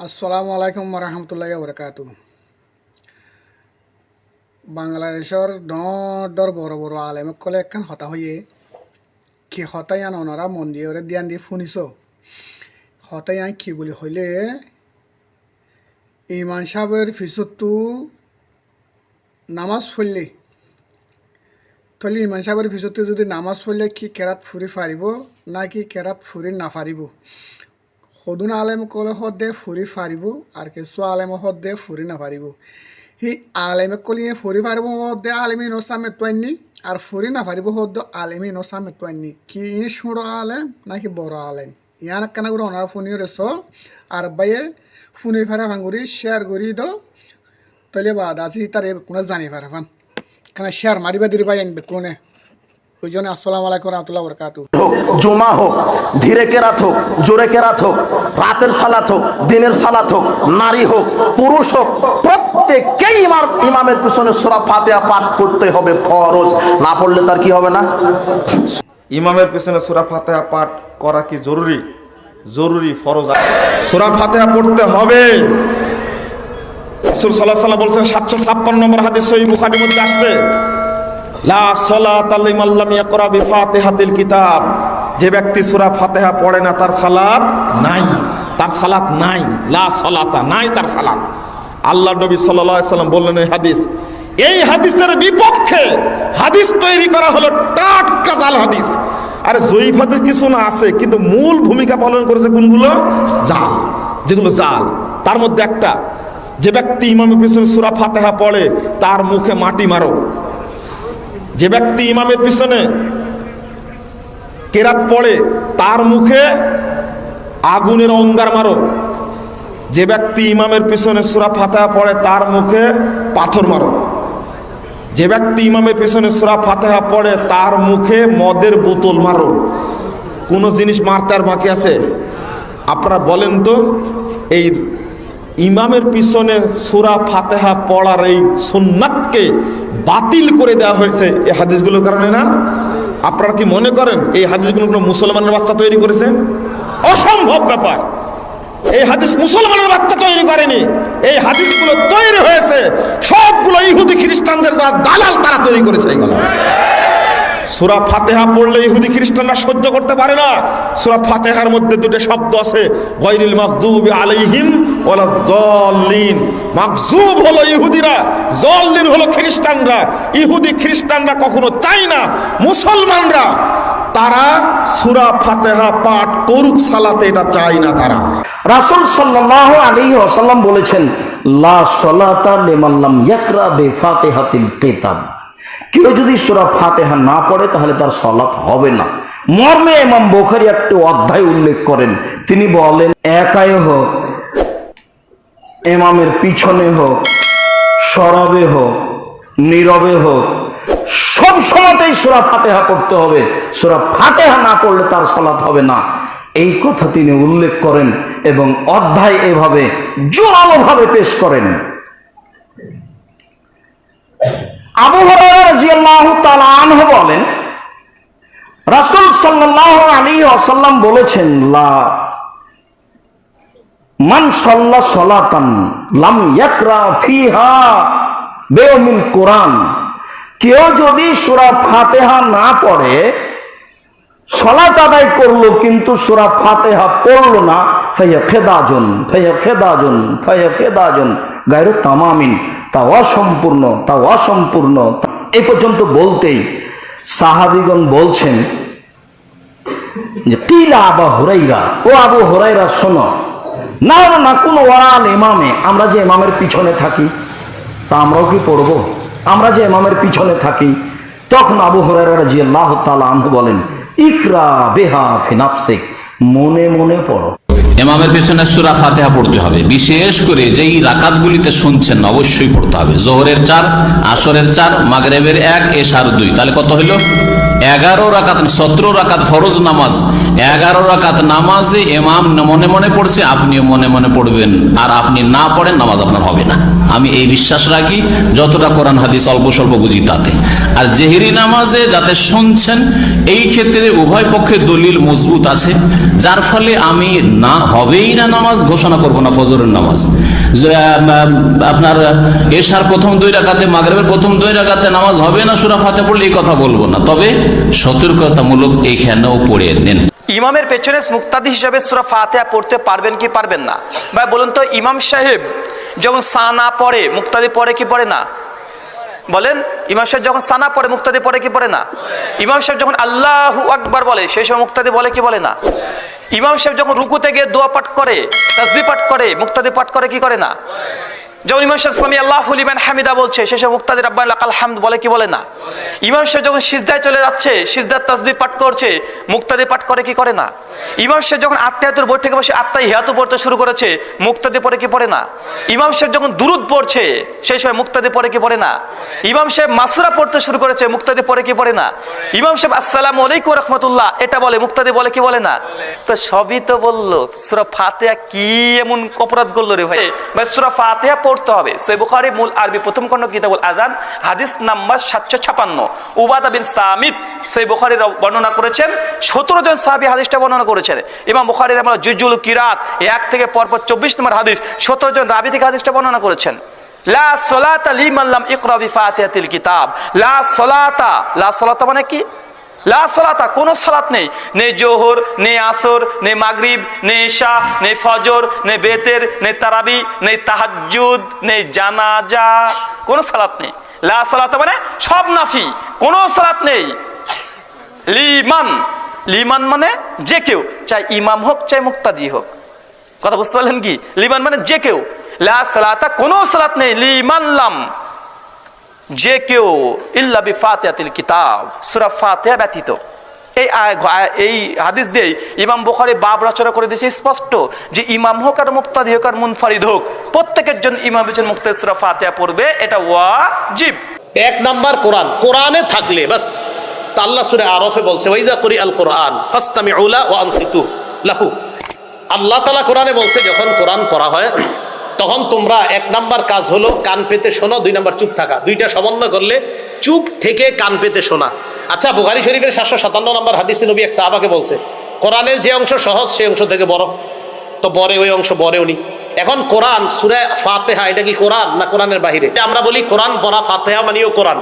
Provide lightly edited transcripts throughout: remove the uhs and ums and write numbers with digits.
আসসালামু আলাইকুম রহমতুল্লাহি বরকাতু। বাংলাদেশের দর বড় বড় আলেমকলে একখান হতা হইয়ে কি হতাই আন ওনারা মন্দিরে দিয়ান দিয়ে শুনিছ হতাই আন কি বলি হইলে ইমান সাহেবের ফিসতো নামাজ পড়লে তাহলে ইমান সাহেবের ফিসতো যদি নামাজ পড়লে কি কেরাত ফুরি ফারিব না কি কেরাত ফুরি না ফারিব। সদুন আলেম কলে সদে ফুৰি ফাৰিব আৰু কিছু আলেম সদে ফুৰি নাফাৰিব। সি আলেমে কলিয়ে ফুৰি ফাৰিব সদে আলেমী নচামে তোৱাইনি আৰু ফুৰি নাফাৰিব সদ আলেমী নচামে তোৱাইনি কি ছোট আলেম নাকি বড় আলেম ইয়ান কেনে করে ওনারা ফোনি রেছ আর বাইয়ে ফোনি ফারা ভাঙুরি শেয়ার করি দ তলে বাদ আজি তার কোনো জানি ফারা ফান কেন শেয়ার মারিবা দিরি বাই আনবে কোনে ওই জন্য আসসালামু আলাইকুম রহমতুল্লাহ বরকাতু। জুমা হোক, ধীরে কেরাত হোক, জোরে কেরাত হোক, রাতের সালাত হোক, দিনের সালাত হোক, নারী হোক, পুরুষ হোক, প্রত্যেককেই ইমামের পিছনে সূরা ফাতিহা পাঠ করতে হবে ফরজ। না পড়লে তার কি হবে না? ইমামের পিছনে সূরা ফাতিহা পাঠ করা কি জরুরি? জরুরি, ফরজ। সূরা ফাতিহা পড়তে হবে। রাসূল সাল্লাল্লাহু আলাইহি ওয়াসাল্লাম বলেছেন 756 নম্বর হাদিস সহিহ বুখারীর মধ্যে আসছে, লা সালাতা লিমান লাম ইয়াকরা বিফাতিহাতিল কিতাব। যে ব্যক্তি সূরা ফাতিহা পড়ে না তার সালাত নাই, তার সালাত নাই। লা সালাতা নাই, তার সালাত। আল্লাহর নবী সাল্লাল্লাহু আলাইহি ওয়াসাল্লাম বললেন এই হাদিসের বিপক্ষে হাদিস তৈরি করা হলো টাটকা জাল হাদিস। আরে জয়ীফ হাদিস কিছু না আছে, কিন্তু মূল ভূমিকা পালন করেছে কোনগুলো? জাল, যেগুলো জাল। তার মধ্যে একটা, যে ব্যক্তি ইমামের পিছনে সূরা ফাতিহা পড়ে তার মুখে মাটি মারো। যে ব্যক্তি ইমামের পিছনে কেরাত পড়ে তার মুখে আগুনের অঙ্গার মারো। যে ব্যক্তি ইমামের পিছনে সূরা ফাতিহা পড়ে তার মুখে পাথর মারো। যে ব্যক্তি ইমামের পিছনে সূরা ফাতিহা পড়ে তার মুখে মদের বোতল মারো। কোনো জিনিস মারতে আর বাকি আছে? আপনারা বলেন তো, এই ইমামের পিছনে সূরা ফাতিহা পড়ার এই সুন্নাতকে বাতিল করে দেওয়া হয়েছে এই হাদিসগুলোর কারণে না? আপনারা কি মনে করেন এই হাদিসগুলো কোনো মুসলমানের বাচ্চা তৈরি করেছে? অসম্ভব ব্যাপার। এই হাদিস মুসলমানের বাচ্চা তৈরি করেনি। এই হাদিসগুলো তৈরি হয়েছে সবগুলো ইহুদি খ্রিস্টানদের দ্বারা, দালাল তারা তৈরি করেছে এগুলো। সূরা ফাতিহা পড়লে ইহুদি খ্রিস্টানরা সহ্য করতে পারে না। সূরা ফাতিহার মধ্যে দুটো শব্দ আছে, গায়রিল মাগদুবি আলাইহিম ওয়ালাদ দাল্লিন। মাগজুব হলো ইহুদিরা, দাল্লিন হলো খ্রিস্টানরা। ইহুদি খ্রিস্টানরা কখনো চায় না মুসলমানরা তারা সূরা ফাতিহা পাঠ করুক সালাতে, এটা চায় না তারা। রাসূল সাল্লাল্লাহু আলাইহি ওয়াসাল্লাম বলেছেন, লা সালাতা লিমান লাম ইয়াকরা বিফাতিহাতিল কিতাব। কেউ যদি সূরা ফাতিহা না পড়ে তাহলে তার সালাত হবে না। মর্মে ইমাম বুখারী একটা অধ্যায় উল্লেখ করেন। তিনি বলেন, একাই হোক, ইমামের পিছনে হোক, সরবে হোক, নীরবে হোক, সব সময়তেই সূরা ফাতিহা পড়তে হবে। সূরা ফাতিহা না পড়লে তার সালাত হবে না। এই কথা তিনি উল্লেখ করেন এবং অধ্যায় এভাবে জোরালোভাবে পেশ করেন। আবু হুরায়রা রাদিয়াল্লাহু তাআলা আনহু বলেন, রাসূল সাল্লাল্লাহু আলাইহি ওয়াসাল্লাম বলেছেন, লা মান সাল্লা সালাতান লাম ইয়াকরা ফিহা বিউমিল কুরআন। কেউ যদি সূরা ফাতিহা না পড়ে, সালাত আদায় করলো কিন্তু সূরা ফাতিহা পড়লো না, ফায়া খেদাজুন ফায়া খেদাজুন ফায়া খেদাজুন গায়রু তামামিন, তা অসম্পূর্ণ, তা অসম্পূর্ণ। এই পর্যন্ত বলতেই সাহাবীগণ বলছেন যে, কিলা আবু হুরায়রা, ও আবু হুরায়রা শোনো, না না কোন ওয়াল ইমামে, আমরা যে ইমামের পিছনে থাকি তা আমরাও কি পড়বো? আমরা যে ইমামের পিছনে থাকি। তখন আবু হুরায়রা রাদিয়াল্লাহু তাআলা আনহু বলেন, ইকরা বিহা ফি নাফসিক, মনে মনে পড়ো। ইমামের পিছনে সূরা ফাতিহা পড়তে হবে। বিশেষ করে যেই রাকাতগুলিতে শুনছেন অবশ্যই পড়তে হবে। যোহরের 4, আসরের 4, মাগরিবের 1, এশার 2, তাহলে কত হলো? 11 রাকাত 17 রাকাত ফরজ নামাজ, 11 রাকাত নামাজে ইমাম মনে মনে পড়ছে, আপনিও মনে মনে পড়বেন, আর আপনি না পড়েন নামাজ আপনার হবে না। আমি এই বিশ্বাস রাখি, যতটা কোরআন হাদিস অল্প স্বল্প বুঝি তাতে। আর জেহেরি নামাজে যাতে শুনছেন, এই ক্ষেত্রে উভয় পক্ষে দলিল মজবুত আছে, যার ফলে আমি না হবেই না নামাজ ঘোষণা করব না। ফজরের নামাজ আপনার এশার প্রথম 2 রাকাতে, মাগরিবের প্রথম 2 রাকাতে নামাজ হবে না সূরা ফাতিহা পড়লে, এই কথা বলবো না। তবে সতর্কতামূলক এইখানেও পড়ে নেন। ইমামের পেছনে মুক্তাদি হিসাবে সূরা ফাতিহা পড়তে পারবেন কি পারবেন না? ভাই বলুন তো, ইমাম সাহেব যখন সানা পড়ে মুক্তাদি পড়ে কি পড়ে না? বলেন, ইমাম সাহেব যখন সানা পড়ে মুক্তাদি পড়ে কি পড়ে না? ইমাম সাহেব যখন আল্লাহু আকবার বলে সেই সময় মুক্তাদি বলে কি বলে না? ইমাম সাহেব যখন রুকুতে গিয়ে দোয়া পাঠ করে, তাসবিহ পাঠ করে, মুক্তাদি পাঠ করে কি করে না? যখন ইমাম সাহেব সামি আল্লাহু লিমান হামিদা বলছে সেই সময় মুক্তাদি রাব্বানা লাকাল হামদ বলে কি বলে না? ইমাম সাহেব যখন সিজদায় চলে যাচ্ছে, সিজদার তাসবিহ পাঠ করছে, মুক্তাদি পাঠ করে কি করে না? ইমাম সাহেব যখন আত্তাহিয়াতুর বই থেকে বসে আত্তাহিয়াতু পড়তে শুরু করেছে, মুক্তাদি পড়ে কি পড়ে না? ইমাম সাহেব যখন দুরুদ পড়ছে সেই সময় মুক্তাদি পড়ে কি পড়ে না? ইমাম সাহেব মাসুরা পড়তে শুরু করেছে, মুক্তাদি পড়ে কি পড়ে না? ইমাম সাহেব আসসালামু আলাইকুম ওয়া রাহমাতুল্লাহ এটা বলে, মুক্তাদি বলে কি বলে না? তো সবই তো বললো, সূরা ফাতিহা কি এমন অপরাধ করলো রে ভাই? ভাই সূরা ফাতিহা পড়তে হবে। সহিহ বুখারী মূল আরবি প্রথম খণ্ড কিতাবুল আযান হাদিস নাম্বার 756, উবাদা বিন সামিত সহিহ বুখারীর বর্ণনা করেছেন। 17 জন সাহাবী হাদিসটা বর্ণনা করেছেন। ইমাম বুখারীর আমরা জুজুল কিরাত 1 থেকে পরপর 24 নম্বর হাদিস, 17 জন রাবী থেকে হাদিসটা বর্ণনা করেছেন। লা সলাতা লিমান লাম ইকরা বিফাতিহাতিল কিতাব। লা সলাতা, লা সলাতা মানে কি? লা সলাতা, কোন সালাত নেই, নেই জোহর, নেই আসর, নেই মাগরিব, নেই ইশা, নেই ফজর, নেই বেতের, নেই তারাবি, নেই তাহাজ্জুদ, নেই জানাজা, কোন সালাত নেই। লা সলাতা মানে সব নাফি, কোন সালাত নেই। লিমান, লিমান মানে যে কেউ, চাই ইমাম হোক চাই মুক্তাদি হোক। কথা বুঝতে পারলেন কি? লিমান মানে যে কেউ। লা সালাতা, কোন সালাত নেই, লিমান লাম যে কেউ, ইল্লা বিফাতিহাতিল কিতাব সূরা ফাতিহা ব্যতীত। এই হাদিস দিয়ে ইমাম বুখারী বাব রচনা করে দিয়েছে স্পষ্ট যে ইমাম হোক আর মুক্তাদি হোক আর মুনফারিদ হোক, প্রত্যেকের জন্য ইমাম বিচন মুক্তাদি সূরা ফাতিহা পড়বে, এটা ওয়াজিব। 1 নাম্বার কোরআন, কোরআনে থাকলে বাস। তা আল্লাহ সূরা আরাফে বলছে ওয়াইজা কুরি আল কোরআন ফাসতামিউ লা ওয়া আনসিতু লাহু। আল্লাহ তাআলা কোরআনে বলছে যখন কোরআন পড়া হয় তখন তোমরা 1 নাম্বার কাজ হলো কান পেতে শোনো, 2 নাম্বার চুপ থাকা। দুইটা সমন্বয় করলে চুপ থেকে কান পেতে শোনা। আচ্ছা, বুখারী শরীফের 757 নম্বর হাদিসে নবী এক সাহাবাকে বলছে কোরআনের যে অংশ সহজ সেই অংশ থেকে বড়, তো বড়ে ওই অংশ বড়ে উনি। এখন কোরআন সূরা ফাতিহা এটা কি কোরআন না কোরআনের বাহিরে? আমরা বলি কোরআন পড়া, ফাতিহা মানেও কোরআন,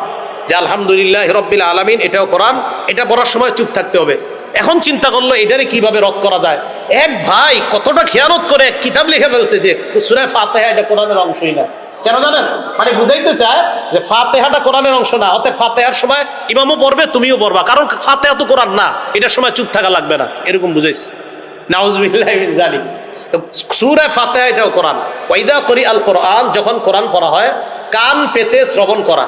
যে আলহামদুলিল্লাহ রাব্বিল আলামিন এটাও কোরআন, এটা পড়ার সময় চুপ থাকতে হবে। এখন চিন্তা করলো এটারে কিভাবে রদ করা যায়। এক ভাই কতটা খেয়ানত করে এক কিতাব লিখে ফেলছে যে সূরা ফাতিহা এটা কোরআনের অংশই না। কেন জানেন? মানে বুঝাইতে চায় যে ফাতিহাটা কোরআনের অংশ না, অতএব ফাতিহার সময় ইমামও পড়বে তুমিও পড়বা, কারণ ফাতিহা তো কোরআন না, এটার সময় চুপ থাকা লাগবে না, এরকম বুঝাইছে। নাউযুবিল্লাহি মিন যালিক। তো সূরা ফাতিহা এটাও কোরআন। ওয়াইদা কুরি আল কোরআন, যখন কোরআন পড়া হয় কান পেতে শ্রবণ করা।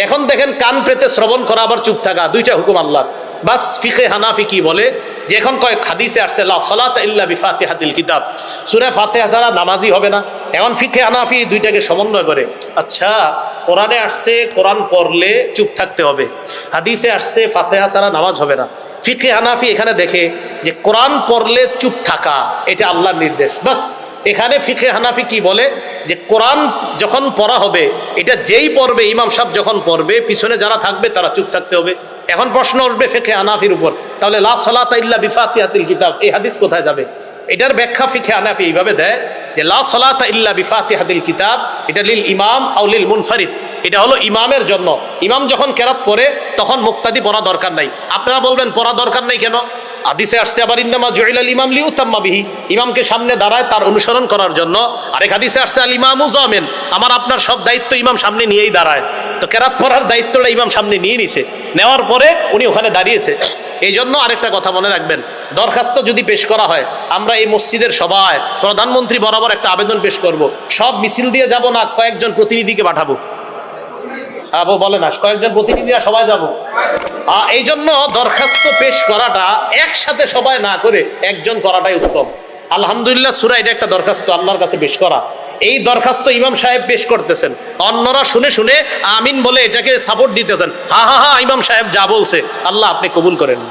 এখন দেখেন, কান পেতে শ্রবণ করা আবার চুপ থাকা, দুইটা হুকুম আল্লাহর। বাস ফিকে হানাফি কি বলে যে এখন কয়েক হাদিসে আসছে লা সালাতা ইল্লা বিফাতিহাতিল কিতাব, সূরা ফাতিহা ছাড়া নামাজই হবে না। এখন ফিকে হানাফি দুইটাকে সমন্বয় করে, আচ্ছা কোরআনে আসছে কোরআন পড়লে চুপ থাকতে হবে, হাদিসে আসছে ফাতিহা ছাড়া নামাজ হবে না। ফিকে হানাফি এখানে দেখে যে কোরআন পড়লে চুপ থাকা এটা আল্লাহর নির্দেশ। বাস এখানে ফিকে হানাফি কি বলে যে কোরআন যখন পড়া হবে এটা যেই পড়বে, ইমাম সাহেব যখন পড়বে পিছনে যারা থাকবে তারা চুপ থাকতে হবে। এখন প্রশ্ন উঠবে ফিকে হানাফির উপর, তাহলে লা সালাতা ইল্লা বিফাতিহাতিল কিতাব এই হাদিস কোথায় যাবে? এটার ব্যাখ্যা ফিকে হানাফি এইভাবে দেয় যে লা সালাতা ইল্লা বিফাতিহাতিল কিতাব এটা লিল ইমাম আও লিল মুনফারিদ, এটা হলো ইমামের জন্য। ইমাম যখন কেরাত পড়ে তখন মুক্তাদি পড়া দরকার নাই। আপনারা বলবেন পড়া দরকার নাই কেন? হাদিসে আসছে আবার ইন্নামা জুইলাল ইমাম লিউতাম্মা বিহি, ইমামকে সামনে দাঁড়ায় তার অনুসরণ করার জন্য। আরেক হাদিসে আসছে আল ইমামু যামিন, আমার আপনার সব দায়িত্ব ইমাম সামনে নিয়েই দাঁড়ায়। তো কেরাত পড়ার দায়িত্বটা ইমাম সামনে নিয়ে নিছে, নেওয়ার পরে উনি ওখানে দাঁড়িয়েছে। এই জন্য আরেকটা কথা মনে রাখবেন, দরখাস্ত যদি পেশ করা হয়, আমরা এই মসজিদের সবাই প্রধানমন্ত্রী বরাবর একটা আবেদন পেশ করব, সব মিছিল দিয়ে যাব না, কয়েকজন প্রতিনিধিকে পাঠাবো। বলে না কয়েকজন প্রতিনিধিরা সবাই যাবো। এই জন্য দরখাস্ত পেশ করাটা একসাথে সবাই না করে একজন করাটাই উত্তম। আলহামদুলিল্লাহ সূরা, এটা একটা দরখাস্ত আল্লাহর কাছে পেশ করা। এই দরখাস্ত ইমাম সাহেব পেশ করতেছেন, অন্যরা শুনে শুনে আমিন বলে এটাকে সাপোর্ট দিতেছেন। হা হা হা, ইমাম সাহেব যা বলছে আল্লাহ আপনি কবুল করেন।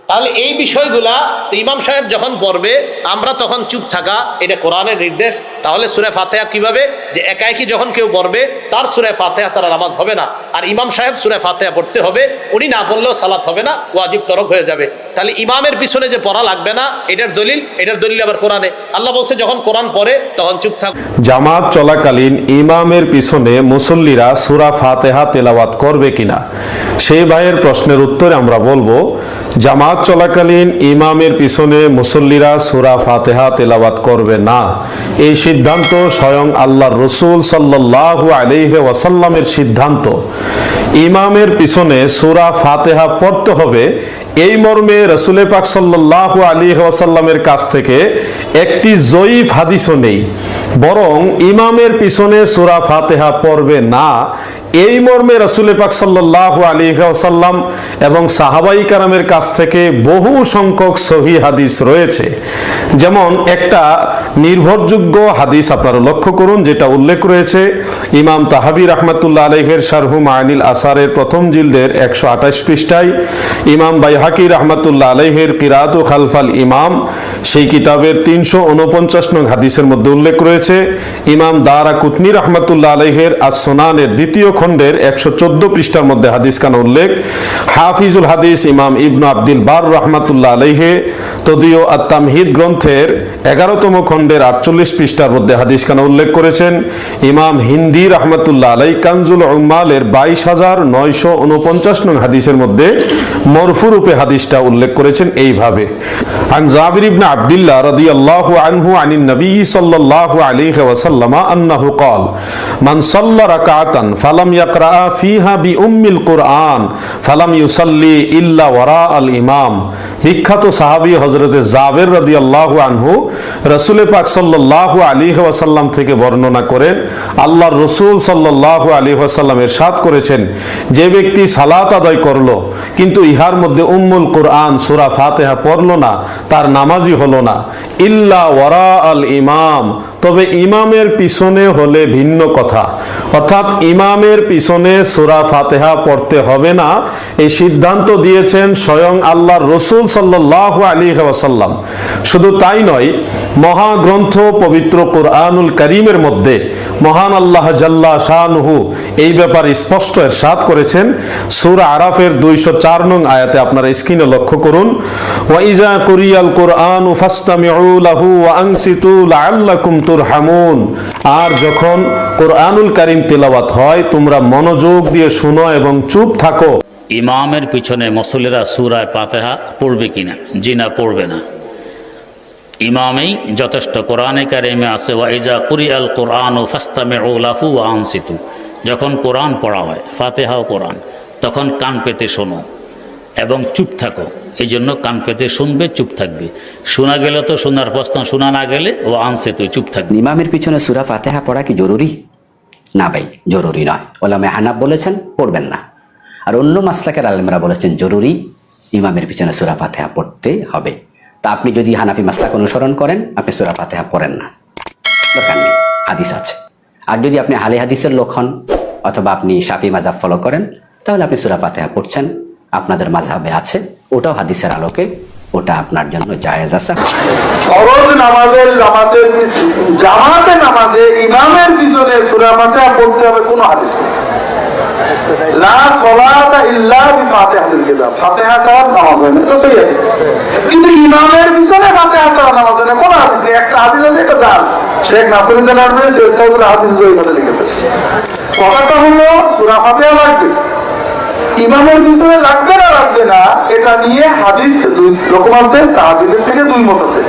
তাহলে এই বিষয়গুলা তো ইমাম সাহেব যখন পড়বে আমরা তখন চুপ থাকা, এটা কোরআনের নির্দেশ। তাহলে সূরা ফাতিহা কিভাবে, যে একাকি যখন কেউ পড়বে তার সূরা ফাতিহা ছাড়া নামাজ হবে না, আর ইমাম সাহেব সূরা ফাতিহা পড়তে হবে, উনি না পড়লেও সালাত হবে না, ওয়াজিব তরক হয়ে যাবে। তাহলে ইমামের পিছনে যে পড়া লাগবে না, এটার দলিল আবার কোরআনে। আল্লাহ বলছে যখন কোরআন পড়ে তখন চুপ থাক। জামাত চলাকালীন ইমামের পিছনে মুসল্লিরা সূরা ফাতিহা তেলাওয়াত করবে কিনা, সেই ভাইয়ের প্রশ্নের উত্তরে আমরা বলবো, জামাত চলাকালীন ইমামের পিছনে মুসল্লিরা সূরা ফাতিহা তেলাওয়াত করবে না। এই সিদ্ধান্ত স্বয়ং আল্লাহর রাসূল সাল্লাল্লাহু আলাইহি ওয়াসাল্লামের সিদ্ধান্ত। ইমামের পিছনে সূরা ফাতিহা পড়তে হবে এই মর্মে রাসূল পাক সাল্লাল্লাহু আলাইহি ওয়াসাল্লামের কাছ থেকে একটি জয়ীফ হাদিসও নেই, বরং ইমামের পিছনে সূরা ফাতিহা পড়বে না এই মর্মে রাসূল পাক সাল্লাল্লাহু আলাইহি ওয়াসাল্লাম এবং সাহাবায়ে কেরামের কাছ থেকে বহু সংখ্যক সহিহ হাদিস রয়েছে। যেমন একটা নির্ভরযোগ্য হাদিস আপনারা লক্ষ্য করুন, যেটা উল্লেখ রয়েছে ইমাম তাহাবী রাহমাতুল্লাহ আলাইহির শারহু মাআনিল আসারের প্রথম জিলদের 128 পৃষ্ঠায়, ইমাম বাইহাকি রাহমাতুল্লাহ আলাইহির কিরাআতু খালফাল ইমাম সেই কিতাবের 349 নং হাদিসের মধ্যে উল্লেখ রয়েছে, ইমাম দারাকুতনি রাহমাতুল্লাহ আলাইহির আস-সুনানের দ্বিতীয় খণ্ডের 114 পৃষ্ঠার মধ্যে হাদিস খানা উল্লেখ, হাফিজুল হাদিস ইমাম ইবনু আব্দুল বার রাহমাতুল্লাহ আলাইহি তদীয় আত-তামহিদ গ্রন্থের 11তম খণ্ডের 48 পৃষ্ঠার মধ্যে হাদিস খানা উল্লেখ করেছেন, ইমাম হিন্দি রাহমাতুল্লাহ আলাইহি কানজুল উম্মালের 22949 নং হাদিসের মধ্যে মরফু রূপে হাদিসটা উল্লেখ করেছেন এইভাবে, আন জাবির ইবনে আব্দুল্লাহ রাদিয়াল্লাহু আনহু আনিন নবী সাল্লাল্লাহু আলাইহি ওয়াসাল্লাম আন্নাহু ক্বাল মান সাল্লা রাকাতান ফালাম ইয়াকরা ফিহা বিউম্মিল কুরআন ফালাম ইউসাল্লি ইল্লা ওয়ারা আল ইমাম। বিখ্যাত সাহাবী হযরতে জাবের রাদিয়াল্লাহু আনহু রাসূল পাক সাল্লাল্লাহু আলাইহি ওয়াসাল্লাম থেকে বর্ণনা করেন, আল্লাহর রাসূল সাল্লাল্লাহু আলাইহি ওয়াসাল্লাম ইরশাদ করেছেন, যে ব্যক্তি সালাত আদায় করলো কিন্তু ইহার মধ্যে উম্মুল কুরআন সূরা ফাতিহা পড়লো না, তার নামাজই হলো না, ইল্লা ওয়ারা আল ইমাম, তবে ইমামের পিছনে হলে ভিন্ন কথা। অর্থাৎ ইমামের পিছনে সূরা ফাতিহা পড়তে হবে না, এই সিদ্ধান্ত দিয়েছেন স্বয়ং আল্লাহর রাসূল সাল্লাল্লাহু আলাইহি ওয়াসাল্লাম। শুধু তাই নয়, মহাগ্রন্থ পবিত্র কোরআনুল কারীমের মধ্যে মহান আল্লাহ জাল্লা শানুহু এই ব্যাপারে স্পষ্ট ইরশাদ করেছেন। সূরা আরাফের 204 নং আয়াতে আপনারা স্ক্রিনে লক্ষ্য করুন, ওয়া ইজা কুরিয়াল কুরআনু ফাসতামিউ লাহু ওয়া আনসিতু লাআল্লাকুম তুরহামুন, আর যখন কোরআনুল কারীম তেলাওয়াত হয় তোমরা মনোযোগ দিয়ে শুনো এবং চুপ থাকো। ইমামের পিছনে মুসল্লিরা সূরা ফাতিহা পড়বে কিনা? জি না, পড়বে না। ইমামেই যথেষ্ট। কোরআনে কারিমে আছে ওয়া ইজা কুরিয়াল কুরআনু ফাসতামিউ লাহু ওয়া আনসিতু, যখন কোরআন পড়া হয়, ফাতিহাও কোরআন, তখন কান পেতে শোনো এবং চুপ থাকো। এই জন্য কান পেতে শুনবে, চুপ থাকবে। শোনা গেলে তো শোনার প্রশ্ন, শোনা না গেলে ও আনসিতু, চুপ থাকবে। ইমামের পিছনে সূরা ফাতিহা পড়া কি জরুরি? না ভাই, জরুরি নয়। ওলামা হানাফ বলেছেন পড়বেন না, আর অন্য মাসলাকের আলেমরা বলেছেন জরুরি, ইমামের পিছনে সূরা ফাতিহা পড়তে হবে। তা আপনি যদি হানাফি মাসলাক অনুসরণ করেন, আপনি সূরা ফাতিহা পড়েন না, দরকার নেই, হাদিস আছে। আর যদি আপনি আহলে হাদিসের লোক হন অথবা আপনি শাফি মাযহাব ফলো করেন, তাহলে আপনি সূরা ফাতিহা পড়ছেন, আপনাদের মাযহাবে আছে, ওটাও হাদিসের আলোকে ওটা আপনার জন্য জায়েজ আছে। ফরজ নামাজের জামাতে নামাজে ইমামের পিছনে সূরা ফাতিহা পড়তে হবে কোনো হাদিস নেই। লা সালাতা ইল্লা বিফাতিহাতিল কিতাব, ফাতিহা ছাড়া নামাজ হয় না, এটা সহি আছে। কিন্তু ইমামের পিছনে ফাতিহা ছাড়া নামাজ হয় না, কোনো হাদিস নেই। একটা হাদিস আছে, একটা জাল, শেখ নাসিরুদ্দিন আলবানী সিলসিলাতুল হাদিস জয়ীফাতে লিখেছেন। কথাটা হলো সূরা ফাতিহা লাগবে, ইমামের পিছনে লাগবে না লাগবে না এটা নিয়ে হাদিস দুই রকম আছে, সাহাবীদের থেকে দুই মত আছে।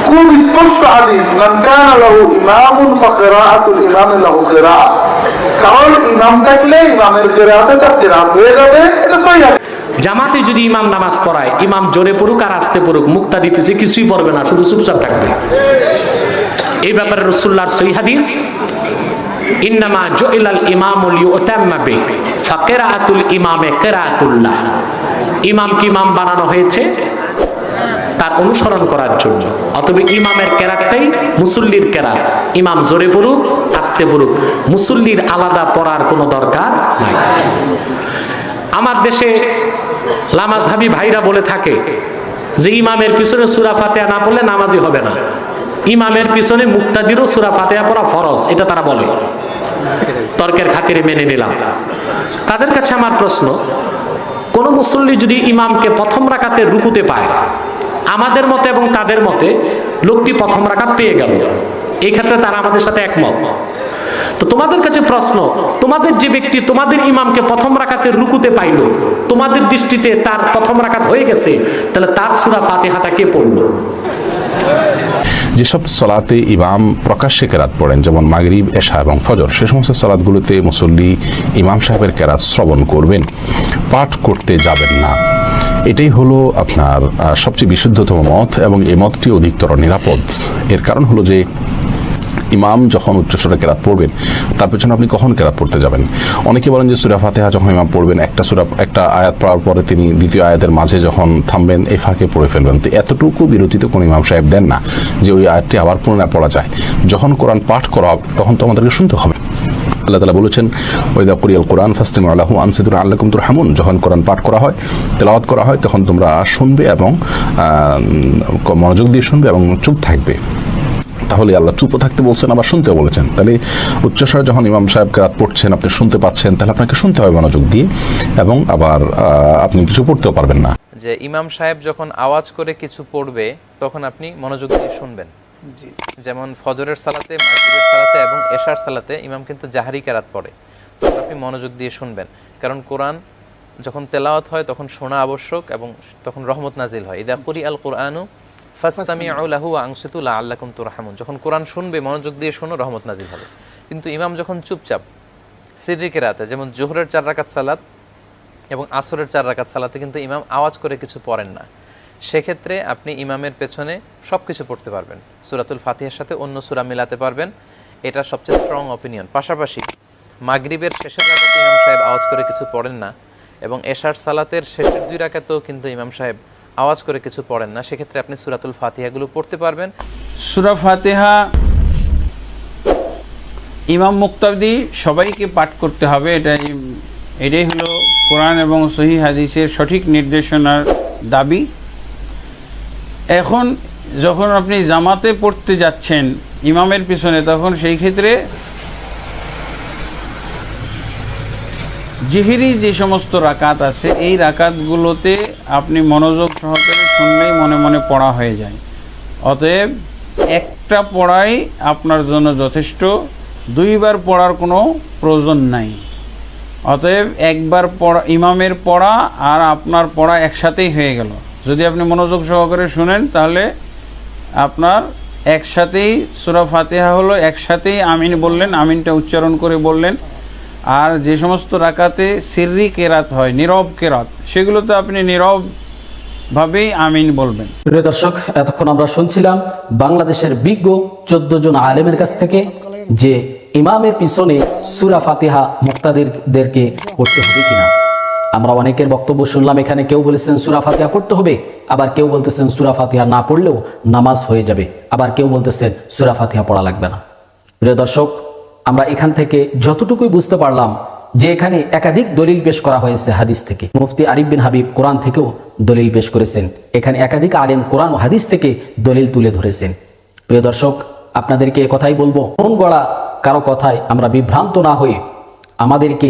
খুব স্পষ্ট হাদিস, মান কানা লাহু ইমামুন ফাকিরাআতুল ইমামি লাহু কিরাআ, কারণ ইমাম থাকলে ইমামের কিরাআতে তার কিরাআত হয়ে যাবে, এটা সহিহ। জামাতে যদি ইমাম নামাজ পড়ায়, ইমাম জোরে পড়ুক আর আস্তে পড়ুক, মুক্তাদি পিছে কিছুই পড়বে না, শুধু চুপচাপ থাকবে। এই ব্যাপারে রাসূলুল্লাহর সহিহ হাদিস, ইন্নামা জুইলাল ইমামু লিউতাম্মা বিহি ফাকিরাআতুল ইমামে কিরাআতুল্লাহ, ইমামকে ইমাম বানানো হয়েছে তার অনুসরণ করার জন্য। অতএব ইমামের কেরাতটাই মুসল্লির কেরাত। ইমাম জোরে পড়ুক আস্তে পড়ুক, মুসল্লির আলাদা পড়ার কোনো দরকার নাই। আমার দেশে লামাজহাবি ভাইরা বলে থাকে যে ইমামের পিছনে সূরা ফাতিহা না পড়লে নামাজি হবে না, ইমামের পিছনে মুক্তাদিরও সূরা ফাতিহা পড়া ফরজ, এটা তারা বলে। তর্কের খাতিরে মেনে নিলাম। তাদের কাছে আমার প্রশ্ন, কোন মুসল্লি যদি ইমামকে প্রথম রাকাতে রুকুতে পায়, আমাদের মতে এবং তাদের মতে লোকটি প্রথম রাকাত পেয়ে গেল, এই ক্ষেত্রে তারা আমাদের সাথে একমত। তো তোমাদের কাছে প্রশ্ন, তোমাদের যে ব্যক্তি তোমাদের ইমামকে প্রথম রাকাতে রুকুতে পাইল, তোমাদের দৃষ্টিতে তার প্রথম রাকাত হয়ে গেছে, তাহলে তার সূরা ফাতিহাটা কে পড়লো? যেসব সালাতে ইমাম প্রকাশ্যে কেরাত পড়েন, যেমন মাগরিব, এশা এবং ফজর, সে সমস্ত সালাতগুলোতে মুসল্লি ইমাম সাহেবের কেরাত শ্রবণ করবেন, পাঠ করতে যাবেন না। এটাই হলো আপনার সবচেয়ে বিশুদ্ধতম মত, এবং এই মতটি অধিকতর নিরাপদ। এর কারণ হলো যে ইমাম যখন উচ্চস্বরে কেরাত পড়বেন, তার পেছনে আপনি কখন কেরাত পড়তে যাবেন? অনেকে বলেন যে সূরা ফাতিহা যখন ইমাম পড়বেন, একটা আয়াত পড়ার পরে তিনি দ্বিতীয় আয়াতের মাঝে যখন থামবেন, এই ফাঁকে পড়ে ফেলবেন। তো এতটুকু বিরতিতে কোনো ইমাম সাহেব দেন না যে ওই আয়াতটি আবার পুনরায় পড়া যায়। যখন কোরআন পাঠ করা হবে তখন তো আমাদেরকে শুনতে হবে। আল্লাহ তাআলা বলেছেন, ওয়াইদা কুরিয়াল কোরআন ফাসতামিউ লাহু আনসিতু লাআল্লাকুম তুরহামুন। যখন কোরআন পাঠ করা হয়, তেলাওয়াত করা হয়, তখন তোমরা শুনবে এবং মনোযোগ দিয়ে শুনবে এবং চুপ থাকবে। তাহলে আল্লাহ চুপও থাকতে বলছেন, আবার শুনতেও বলেছেন। তাহলে উচ্চস্বরে যখন ইমাম সাহেব কেরাত পড়ছেন, আপনি শুনতে পাচ্ছেন, তাহলে আপনাকে শুনতে হবে মনোযোগ দিয়ে, এবং আবার আপনি কিছু পড়তেও পারবেন না। যে ইমাম সাহেব যখন আওয়াজ করে কিছু পড়বে, তখন আপনি মনোযোগ দিয়ে শুনবেন। যেমন ফজরের সালাতে, মাগরিবের সালাতে এবং এশার সালাতে ইমাম কিন্তু জাহরি কেরাত পড়ে, তখন আপনি মনোযোগ দিয়ে শুনবেন। কারণ কোরআন যখন তেলাওয়াত হয় তখন শোনা আবশ্যক, এবং তখন রহমত নাজিল হয়। ইদা কুরিআল কুরআনু ফাসতামিউ লাহু ওয়া আনসিতু লাআল্লাকুম তুরহামুন। যখন কোরআন শুনবে মনোযোগ দিয়ে শোনো, রহমত নাজিল হবে। কিন্তু ইমাম যখন চুপচাপ সিররি কেরাতে, যেমন জোহরের 4 রাকাত সালাত এবং আসরের 4 রাকাত সালাতে কিন্তু ইমাম আওয়াজ করে কিছু পড়েন না, সেক্ষেত্রে আপনি ইমামের পেছনে সব কিছু পড়তে পারবেন, সূরাতুল ফাতিহার সাথে অন্য সূরা মিলাতে পারবেন। এটা সবচেয়ে স্ট্রং অপিনিয়ন। পাশাপাশি মাগরিবের শেষের রাকাতে ইমাম সাহেব আওয়াজ করে কিছু পড়েন না, এবং এশার সালাতের শেষের 2 রাকাতেও কিন্তু ইমাম সাহেব আওয়াজ করে কিছু পড়েন না, সেক্ষেত্রে আপনি সূরাতুল ফাতিহাগুলো পড়তে পারবেন। সূরা ফাতিহা ইমাম মুক্তাদি সবাইকে পাঠ করতে হবে, এটাই হলো কোরআন এবং সহিহ হাদিসের সঠিক নির্দেশনার দাবি। এখন যখন আপনি জামাতে পড়তে যাচ্ছেন ইমামের পিছনে, তখন সেই ক্ষেত্রে জিহিরি যে সমস্ত রাকাত আছে, এই রাকাতগুলোতে আপনি মনোযোগ সহকারে শুনলেই মনে মনে পড়া হয়ে যায়। অতএব একটা পড়াই আপনার জন্য যথেষ্ট, 2 বার পড়ার কোনো প্রয়োজন নাই। অতএব একবার পড়া, ইমামের পড়া আর আপনার পড়া একসাথেই হয়ে গেল। যদি আপনি মনোযোগ সহকারে শুনেন, তাহলে আপনার একসাথেই সূরা ফাতিহা হলো, একসাথেই আমিন বললেন, আমিনটা উচ্চারণ করে বললেন। আর যে সমস্ত রাকাতে সিররি কেরাত হয়, নীরব কেরাত, সেগুলোতে আপনি নীরবভাবেই আমিন বলবেন। প্রিয় দর্শক, এতক্ষণ আমরা শুনছিলাম বাংলাদেশের বিজ্ঞ 14 জন আলেমের কাছ থেকে যে ইমামের পিছনে সূরা ফাতিহা মুক্তাদিরদেরকে পড়তে হবে কিনা। আমরা অনেকের বক্তব্য শুনলাম, এখানে কেউ বলেছেন সূরা ফাতিহা পড়তে হবে, আবার কেউ বলতেছেন সূরা ফাতিহা না পড়লেও নামাজ হয়ে যাবে, আবার কেউ বলতেছেন সূরা ফাতিহা পড়া লাগবে না। প্রিয় দর্শক, আমরা এখান থেকে যতটুকুই বুঝতে পারলাম যে এখানে একাধিক দলিল পেশ করা হয়েছে হাদিস থেকে। মুফতি আরিফ বিন হাবিব কোরআন থেকেও দলিল পেশ করেছেন, এখানে একাধিক আলেম কোরআন ও হাদিস থেকে দলিল তুলে ধরেছেন। প্রিয় দর্শক, আপনাদেরকে কথাই বলবো, মন গড়া কারো কথায় আমরা বিভ্রান্ত না হয়ে আমাদেরকে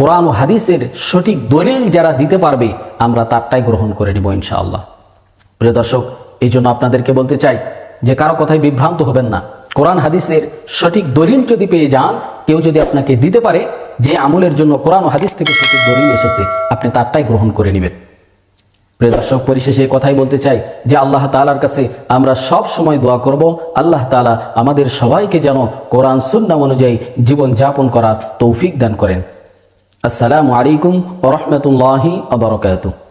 কোরআন ও হাদিসের সঠিক দলিল যারা দিতে পারবে আমরা তারটাই গ্রহণ করে নেব ইনশাআল্লাহ। প্রিয় দর্শক, এই জন্য আপনাদেরকে বলতে চাই যে কারো কথায় বিভ্রান্ত হবেন না। কোরআন হাদিসের সঠিক দলিল যদি পেয়ে যান, কেউ যদি আপনাকে দিতে পারে যে আমলের জন্য কোরআন ও হাদিস থেকে সঠিক দলিল এসেছে, আপনি তারটাই গ্রহণ করে নেবেন। প্রিয় দর্শক, পরিশেষে কথাই বলতে চাই যে আল্লাহ তাআলার কাছে আমরা সব সময় দোয়া করব, আল্লাহ তাআলা আমাদের সবাইকে যেন কোরআন সুন্নাহ অনুযায়ী জীবন যাপন করার তৌফিক দান করেন। আসসালামু আলাইকুম ওয়া রাহমাতুল্লাহি ওয়া বারাকাতুহু।